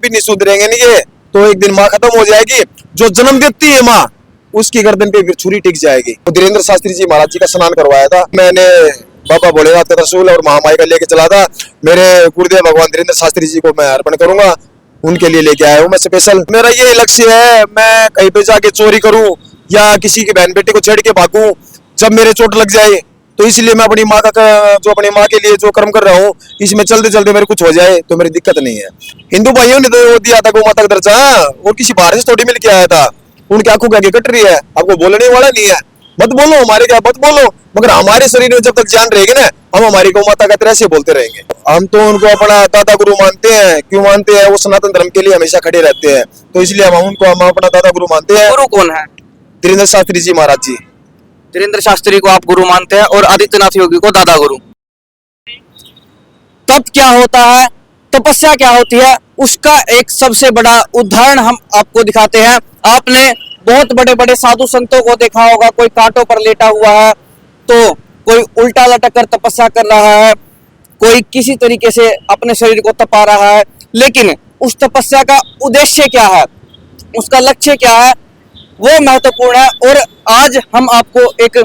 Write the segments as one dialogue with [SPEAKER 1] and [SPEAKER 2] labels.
[SPEAKER 1] भी नहीं सुधरेंगे नहीं ये तो एक दिन माँ खत्म हो जाएगी। जो जन्म देती है माँ उसकी गर्दन पे फिर छुरी टिक जाएगी। तो धीरेन्द्र शास्त्री जी महाराज जी का स्नान करवाया था मैंने, बाबा भोलेनाथ का त्रिशूल और महामाई का लेके चला था। मेरे गुरुदेव भगवान धीरेन्द्र शास्त्री जी को मैं अर्पण करूंगा, उनके लिए लेके आया हूँ मैं स्पेशल। मेरा ये लक्ष्य है, मैं कहीं पे जाके चोरी करूं या किसी की बहन बेटे को छेड़ के भागूं जब मेरे चोट लग जाए, तो इसलिए मैं अपनी माँ का जो अपनी माँ के लिए जो कर्म कर रहा हूँ इसमें चलते चलते मेरे कुछ हो जाए तो मेरी दिक्कत नहीं है। हिंदू भाइयों ने तो दिया था गौ माता का दर्जा, वो किसी बाहर से थोड़ी मिल के आया था। उनकी आंखों के आगे कट रही है, आपको बोलने वाला नहीं है। मत बोलो हमारे क्या मत बोलो, मगर हमारे शरीर में जब तक जान रहेगी ना हम हमारी गौ माता का तरह से बोलते रहेंगे। हम तो उनको अपना दादा गुरु मानते हैं। क्यों मानते हैं? वो सनातन धर्म के लिए हमेशा खड़े रहते हैं, तो इसलिए हम अपना दादा गुरु मानते हैं।
[SPEAKER 2] गुरु कौन है?
[SPEAKER 1] धीरेन्द्र शास्त्री जी महाराज जी।
[SPEAKER 2] धीरेन्द्र शास्त्री को आप गुरु मानते हैं और आदित्यनाथ योगी को दादा गुरु। तप क्या होता है, तपस्या क्या होती है, उसका एक सबसे बड़ा उदाहरण हम आपको दिखाते हैं। आपने बहुत बड़े बड़े साधु संतों को देखा होगा, कोई कांटों पर लेटा हुआ है तो कोई उल्टा लटक कर तपस्या कर रहा है, कोई किसी तरीके से अपने शरीर को तपा रहा है। लेकिन उस तपस्या का उद्देश्य क्या है, उसका लक्ष्य क्या है, वो महत्वपूर्ण है। और आज हम आपको एक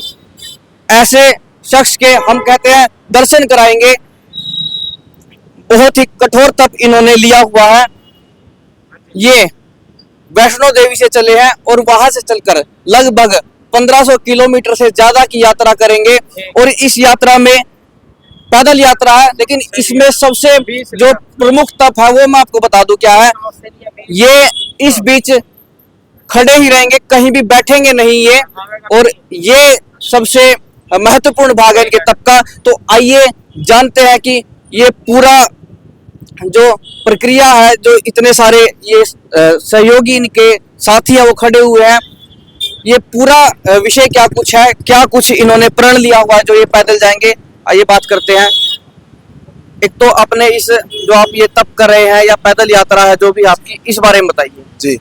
[SPEAKER 2] ऐसे शख्स के हम कहते हैं दर्शन कराएंगे। बहुत ही कठोर तप इन्होंने लिया हुआ है। ये वैष्णो देवी से चले हैं और वहां से चलकर लगभग 1500 किलोमीटर से ज्यादा की यात्रा करेंगे। और इस यात्रा में पैदल यात्रा है, लेकिन इसमें सबसे जो प्रमुख तप है वो मैं आपको बता दूं क्या है। ये इस बीच खड़े ही रहेंगे, कहीं भी बैठेंगे नहीं ये, और ये सबसे महत्वपूर्ण भाग है इनके तप का। तो आइए जानते हैं कि ये पूरा जो प्रक्रिया है, जो इतने सारे ये सहयोगी इनके साथी है वो खड़े हुए हैं, ये पूरा विषय क्या कुछ है, क्या कुछ इन्होंने प्रण लिया हुआ है जो ये पैदल जाएंगे। आइए बात करते हैं। एक तो अपने इस जो आप ये तप कर रहे हैं या पैदल यात्रा है जो भी आपकी, इस बारे में बताइए
[SPEAKER 1] जी।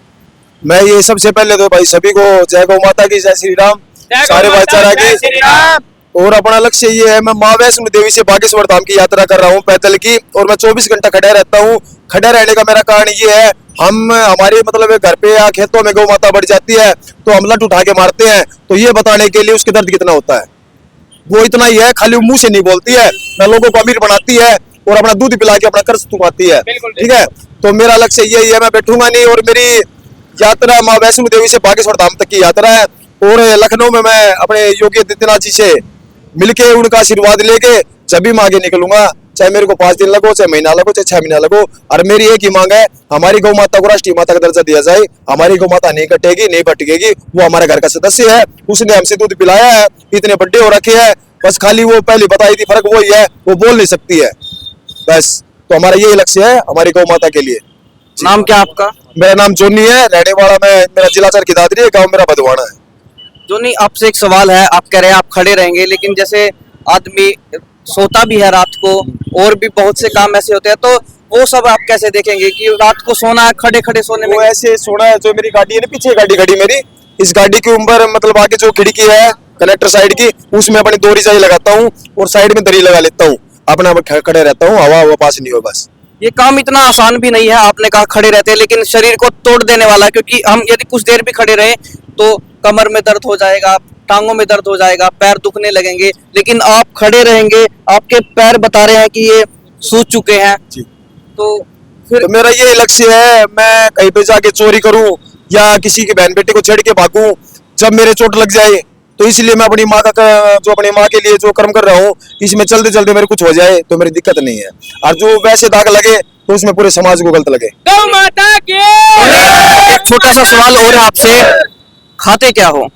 [SPEAKER 1] मैं ये सबसे पहले तो भाई सभी को जय गौ माता की, जय श्री राम, सारे भाईचारा की। और अपना लक्ष्य ये है, मैं माँ वैष्णो देवी से बागेश्वर धाम की यात्रा कर रहा हूँ पैदल की, और मैं 24 घंटा खड़ा रहता हूँ। खड़ा रहने का मेरा कारण ये है, हम हमारे मतलब घर पे या खेतों में गौ माता बढ़ जाती है तो हम लट उठा के मारते हैं, तो ये बताने के लिए उसके दर्द कितना होता है। वो इतना ही है, खाली मुंह से नहीं बोलती है, मैं लोगों को अमीर बनाती है और अपना दूध पिला के अपना कर्ज चुकाती है। ठीक है, तो मेरा लक्ष्य यही है, मैं बैठूंगा नहीं। और मेरी यात्रा माँ वैष्णो देवी से बागेश्वर धाम तक की यात्रा है। और लखनऊ में मैं अपने योगी आदित्यनाथ जी से मिलके उनका आशीर्वाद लेके जब भी मांगे निकलूंगा, चाहे मेरे को 5 दिन लगो, चाहे महीना लगो, चाहे 6 महीना लगो। और मेरी एक ही मांग है, हमारी गौ माता को राष्ट्रीय माता का दर्जा दिया जाए। हमारी गौ माता नहीं कटेगी, नहीं भटकेगी, वो हमारे घर का सदस्य है, उसने हमसे दूध पिलाया है, इतने बड़े हो रखे हैं, बस खाली वो पहले बताई थी, फर्क वही है, वो बोल नहीं सकती है बस। तो हमारा यही लक्ष्य है हमारी गौ माता के लिए।
[SPEAKER 2] नाम क्या आपका?
[SPEAKER 1] मेरा नाम जोनी है, रहने वाला मैं, मेरा जिला सर की दादरी है, गाँव मेरा भदवाना है।
[SPEAKER 2] जोनी, आपसे एक सवाल है। आप कह रहे हैं आप खड़े रहेंगे, लेकिन जैसे आदमी सोता भी है रात को और भी बहुत से काम ऐसे होते हैं, तो वो सब आप कैसे देखेंगे कि रात को सोना है, खड़े खड़े सोने में?
[SPEAKER 1] वो ऐसे सोना है, जो मेरी गाड़ी है ना, पीछे गाड़ी खड़ी मेरी, इस गाड़ी के ऊपर मतलब आगे जो खिड़की है कनेक्टर साइड की, उसमें अपनी 2 रिजाई लगाता हूँ और साइड में दरी लगा लेता हूँ, अपना खड़े रहता हूँ, हवा पास नहीं हो बस।
[SPEAKER 2] ये काम इतना आसान भी नहीं है। आपने कहा खड़े रहते हैं, लेकिन शरीर को तोड़ देने वाला, क्योंकि हम यदि कुछ देर भी खड़े रहे तो कमर में दर्द हो जाएगा, टांगों में दर्द हो जाएगा, पैर दुखने लगेंगे। लेकिन आप खड़े रहेंगे, आपके पैर बता रहे हैं कि ये सूज चुके हैं। तो फिर
[SPEAKER 1] तो मेरा ये लक्ष्य है, मैं कहीं पे जाके चोरी करूं या किसी के बहन बेटे को छेड़ के भागूं जब मेरे चोट लग जाए, तो इसलिए मैं अपनी माँ का जो अपनी माँ के लिए जो कर्म कर रहा हूँ इसमें चलते चलते मेरे कुछ हो जाए तो मेरी दिक्कत नहीं है। और जो वैसे दाग लगे तो उसमें पूरे समाज को गलत लगे।
[SPEAKER 3] गौ माता की।
[SPEAKER 2] एक छोटा सा सवाल और है आपसे, खाते क्या हो?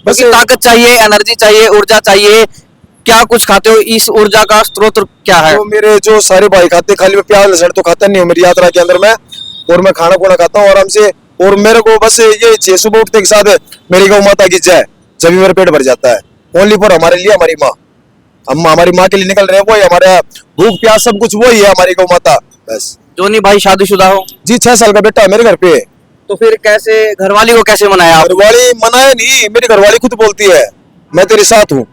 [SPEAKER 2] बस ताकत चाहिए, एनर्जी चाहिए, ऊर्जा चाहिए, क्या कुछ खाते हो? इस ऊर्जा का स्रोत क्या है?
[SPEAKER 1] तो मेरे जो सारे भाई खाते, खाली मैं प्याज लहसुन तो खाता नहीं हूँ मेरी यात्रा के अंदर में, और मैं खाना खुना खाता हूँ आराम से। और मेरे को बस ये चाहिए, सुबह उठते के साथ मेरी गौ माता की जय, जब भी मेरा पेट भर जाता है। ओनली फॉर हमारे लिए हमारी माँ, हम हमारी माँ के लिए निकल रहे हैं, वही हमारा भूख प्यास सब कुछ वही है हमारी गौ माता बस।
[SPEAKER 2] जोनी भाई शादीशुदा हो?
[SPEAKER 1] जी, 6 साल का बेटा है मेरे घर पे।
[SPEAKER 2] तो फिर कैसे घरवाली को कैसे मनाया आप?
[SPEAKER 1] घरवाली मनाए नहीं, मेरी घरवाली खुद बोलती है मैं तेरे साथ हूँ,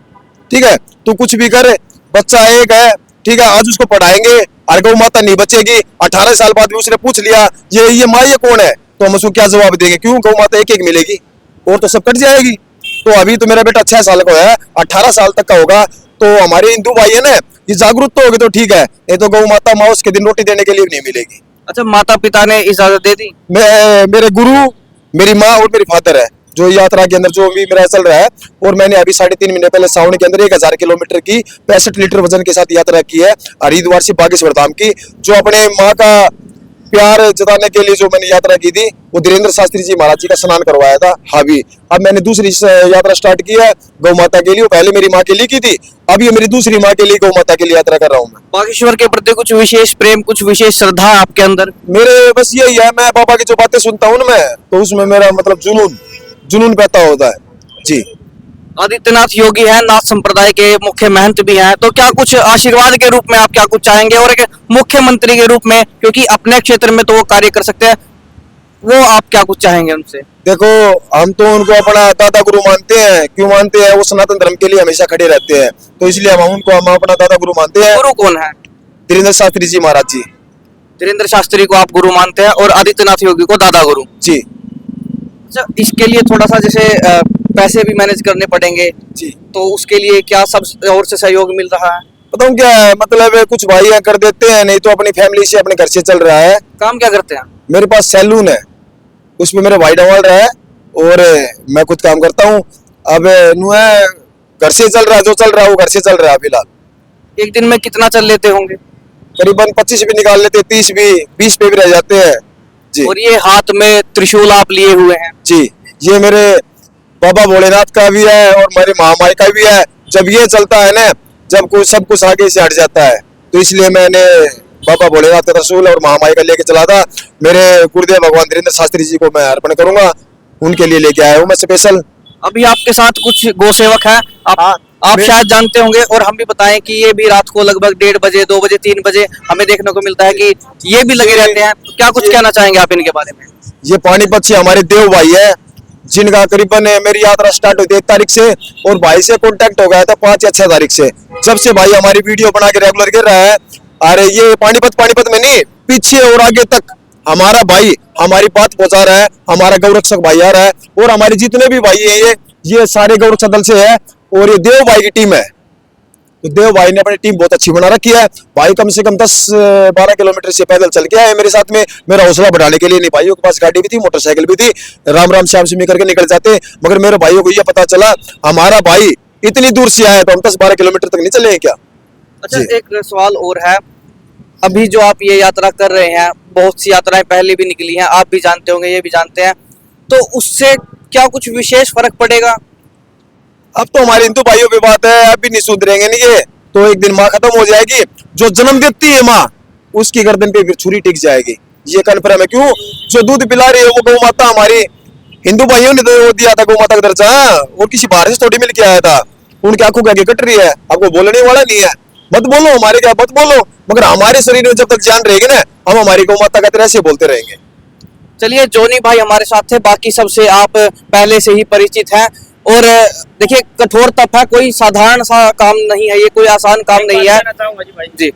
[SPEAKER 1] ठीक है, तू कुछ भी कर, बच्चा एक है, ठीक है, आज उसको पढ़ाएंगे और गौ माता नहीं बचेगी, 18 साल बाद भी उसने पूछ लिया ये माँ ये कौन है, तो हम उसको क्या जवाब देंगे? क्यों गौ माता एक एक मिलेगी और तो सब कट जाएगी। तो अभी तो मेरा बेटा 6 साल का है, 18 साल तक का होगा तो हमारे हिंदू भाई है ना, ये जागरूक तो होगी तो ठीक है, नहीं तो गौ माता माउस के दिन रोटी देने के लिए भी नहीं मिलेगी।
[SPEAKER 2] अच्छा, माता पिता ने इजाजत दे दी?
[SPEAKER 1] मेरे गुरु, मेरी माँ और मेरी फादर है जो यात्रा के अंदर जो भी मेरा चल रहा है। और मैंने अभी 3.5 महीने पहले सावन के अंदर 1000 किलोमीटर की 65 लीटर वजन के साथ यात्रा की है हरिद्वार से बागेश्वर धाम की, जो अपने माँ का प्यार जताने के लिए जो मैंने यात्रा की थी वो धीरेन्द्र शास्त्री जी महाराज जी का स्नान करवाया था हावी। अब मैंने दूसरी यात्रा स्टार्ट की है गौ माता के लिए, पहले मेरी माँ के लिए की थी, अब ये मेरी दूसरी माँ के लिए गौ माता के लिए यात्रा कर रहा हूँ मैं।
[SPEAKER 2] बागेश्वर के प्रति कुछ विशेष प्रेम, कुछ विशेष श्रद्धा आपके अंदर?
[SPEAKER 1] मेरे बस यही है, मैं बाबा की जो बातें सुनता हूँ ना मैं, तो उसमें मेरा मतलब जुनून पैदा होता है जी।
[SPEAKER 2] आदित्यनाथ योगी है, नाथ संप्रदाय के मुख्य महंत भी हैं, तो क्या कुछ आशीर्वाद के रूप में आप क्या कुछ चाहेंगे? और एक मुख्यमंत्री के रूप में, क्योंकि अपने क्षेत्र में तो वो कार्य कर सकते हैं, वो आप क्या कुछ चाहेंगे उनसे?
[SPEAKER 1] देखो, हम तो उनको अपना दादा गुरु मानते हैं। क्यों मानते हैं? वो सनातन धर्म के लिए हमेशा खड़े रहते हैं, तो इसलिए हम अपना दादा गुरु मानते हैं।
[SPEAKER 2] गुरु कौन है?
[SPEAKER 1] धीरेन्द्र शास्त्री जी महाराज जी।
[SPEAKER 2] धीरेन्द्र शास्त्री को आप गुरु मानते हैं और आदित्यनाथ योगी को दादा गुरु
[SPEAKER 1] जी।
[SPEAKER 2] अच्छा, इसके लिए थोड़ा सा जैसे पैसे भी मैनेज करने पड़ेंगे
[SPEAKER 1] जी,
[SPEAKER 2] तो उसके लिए क्या सब और से सहयोग मिल रहा है?
[SPEAKER 1] बताऊं क्या है, मतलब कुछ भाई कर देते हैं, नहीं तो अपनी फैमिली से अपने घर से चल रहा है।
[SPEAKER 2] काम क्या करते हैं?
[SPEAKER 1] मेरे पास सैलून है, उसमें मेरा भाई डाल रहा है और मैं खुद काम करता हूँ। अब घर से चल रहा है, जो चल रहा है वो घर से चल रहा है फिलहाल।
[SPEAKER 2] एक दिन में कितना चल लेते होंगे?
[SPEAKER 1] करीबन 25 भी निकाल लेते, 30 भी, 20 पे भी रह जाते हैं जी।
[SPEAKER 2] और ये हाथ में त्रिशूल आप लिए हुए हैं?
[SPEAKER 1] जी, ये मेरे बाबा भोलेनाथ का भी है और मेरे महामाई का भी है। जब ये चलता है ना, जब कुछ सब कुछ आगे से हट जाता है, तो इसलिए मैंने बाबा भोलेनाथ का त्रिशूल और महामाई का लेके चला था। मेरे गुरुदेव भगवान धीरेन्द्र शास्त्री जी को मैं अर्पण करूंगा, उनके लिए लेके आया हूँ मैं स्पेशल।
[SPEAKER 2] अभी आपके साथ कुछ गौ सेवक है, आप शायद जानते होंगे, और हम भी बताएं कि ये भी रात को लगभग 1:30 बजे, 2 बजे, 3 बजे हमें देखने को मिलता है कि ये भी लगे रहते हैं। तो क्या कुछ कहना चाहेंगे आप इनके बारे में?
[SPEAKER 1] ये पानीपत से हमारे देव भाई है, जिनका करीबन मेरी यात्रा स्टार्ट हुई थी 1 तारीख से, और भाई से कांटेक्ट हो गया था 5 या 6 तारीख से। जब से भाई हमारी वीडियो बना के रेगुलर गिर रहा है, अरे ये पानीपत में नहीं, पीछे और आगे तक हमारा भाई हमारी बात पहुंचा रहा है, हमारा गौरक्षक भाई आ रहा है, और हमारे जितने भी भाई है ये सारे गौरक्षक दल से है, और ये देव भाई की टीम है। तो देव भाई ने अपनी टीम बहुत अच्छी बना रखी है। भाई कम से कम 10-12 किलोमीटर से पैदल चल के आए मेरे साथ में, मेरा हौसला बढ़ाने के लिए। नहीं, भाइयों के पास गाड़ी भी थी, मोटरसाइकिल भी थी, राम श्याम सिमी करके निकल जाते, मगर मेरे भाइयों को ये पता चला हमारा भाई इतनी दूर से आया तो हम 10-12 किलोमीटर तक नहीं चले क्या।
[SPEAKER 2] अच्छा, एक सवाल और है, अभी जो आप ये यात्रा कर रहे हैं, बहुत सी यात्राएं पहले भी निकली हैं, आप भी जानते होंगे, ये भी जानते हैं, तो उससे क्या कुछ विशेष फर्क पड़ेगा?
[SPEAKER 1] अब तो हमारे हिंदू भाइयों की बात है, अब भी नहीं सुधरेंगे नहीं ये, तो एक दिन माँ खत्म हो जाएगी। जो जन्म देती है माँ, उसकी गर्दन पे फिर छुरी टिक जाएगी, ये कन्फर्म है। क्यों? जो दूध पिला रही है वो गौ माता हमारी हिंदू भाइयों ने तो दिया था गौ माता का दर्जा, और किसी बाहर से थोड़ी मिल के आया था। उनकी आंखों के आगे कट रही है, आपको बोलने वाला नहीं है, मत बोलो हमारे क्या, मत बोलो, मगर हमारे शरीर में जब तक जान रहेगी ना, हम हमारी गौ माता का तरह से बोलते रहेंगे।
[SPEAKER 2] चलिए, जोनी भाई हमारे साथ थे, बाकी सबसे आप पहले से ही परिचित हैं। और देखिए, कठोर तप है, कोई साधारण सा काम नहीं है, ये कोई आसान काम नहीं है जी।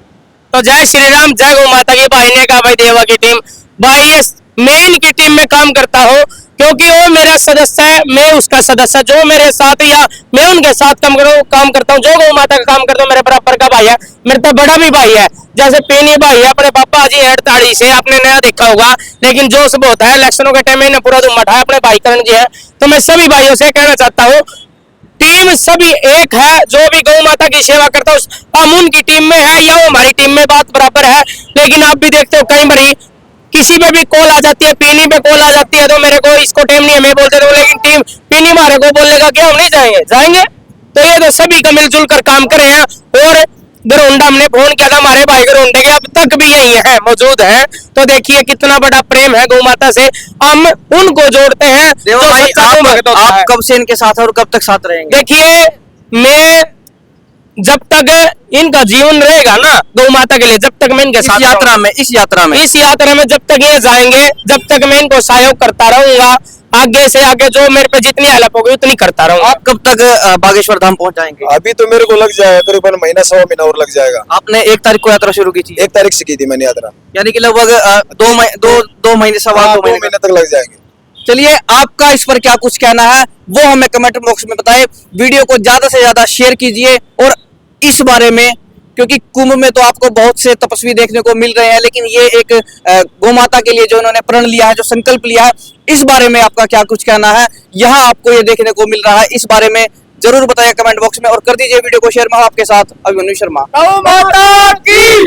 [SPEAKER 3] तो जय श्री राम, जय गौ माता की। भाई ने कहा भाई देवा की टीम, भाई ये मैं इनकी टीम में काम करता हूँ, क्योंकि वो मेरा सदस्य है, मैं उसका सदस्य, जो मेरे साथ या मैं उनके साथ काम करता हूँ, जो गौ माता का काम करता हूँ, मेरे बराबर का भाई है, मेरे तो बड़ा भी भाई है। जैसे पेनी भाई है, अपने पापा जी 48 से आपने नया देखा होगा, लेकिन जोश बहुत है, इलेक्शनों के टाइम में पूरा धूम मचा है, अपने भाई करण जी है। तो मैं सभी भाइयों से कहना चाहता हूँ, टीम सभी एक है, जो भी गौ माता की सेवा करता है हम उनकी टीम में है या वो हमारी टीम में, बात बराबर है। लेकिन आप भी देखते हो कई बारी किसी पे भी कॉल आ जाती है, पीनी पे कॉल आ जाती है, तो मेरे को इसको टाइम नहीं है, मैं बोलते रहो, लेकिन टीम पीनी मारे को बोलेगा कि हम नहीं जाएंगे। तो ये तो सभी का मिलजुल कर काम करे हैं। और गरोंडा हमने फोन किया था, हमारे भाई गरोंडे के अब तक भी यही है, मौजूद है। तो देखिए कितना बड़ा प्रेम है गौ माता से, हम उनको जोड़ते हैं।
[SPEAKER 2] देवा भाई, आप कब से इनके साथ और कब तक साथ रहेंगे?
[SPEAKER 3] देखिए, मैं जब तक इनका जीवन रहेगा ना गौ माता के लिए, जब तक मैं इनके साथ
[SPEAKER 2] इस यात्रा में
[SPEAKER 3] जब तक ये जाएंगे, जब तक मैं इनको सहयोग करता रहूंगा। आगे से आगे जो मेरे पे जितनी हेल्प होगी उतनी करता रहूंगा।
[SPEAKER 2] आप कब तक बागेश्वर धाम पहुंच जाएंगे?
[SPEAKER 1] अभी तो मेरे को लग जाएगा करीबन महीना सवा महीना और लग जाएगा।
[SPEAKER 2] आपने 1 तारीख को यात्रा शुरू की थी,
[SPEAKER 1] 1 तारीख से की थी मैंने यात्रा,
[SPEAKER 2] यानी कि लगभग 2 महीने, सवा
[SPEAKER 1] हाँ,
[SPEAKER 2] 2
[SPEAKER 1] 2
[SPEAKER 2] महीने
[SPEAKER 1] महीने तक लग जाएंगे।
[SPEAKER 2] चलिए, आपका इस पर क्या कुछ कहना है वो हमें कमेंट बॉक्स में बताएं। वीडियो को ज्यादा से ज्यादा शेयर कीजिए और इस बारे में, क्योंकि कुंभ में तो आपको बहुत से तपस्वी देखने को मिल रहे हैं, लेकिन ये एक गौ माता के लिए जो उन्होंने प्रण लिया है, जो संकल्प लिया है, इस बारे में आपका क्या कुछ कहना है? यहाँ आपको ये देखने को मिल रहा है, इस बारे में जरूर बताइए कमेंट बॉक्स में और कर दीजिए वीडियो को शेयर। मैं हूं आपके साथ अभिमन्यु शर्मा।
[SPEAKER 3] गौ माता की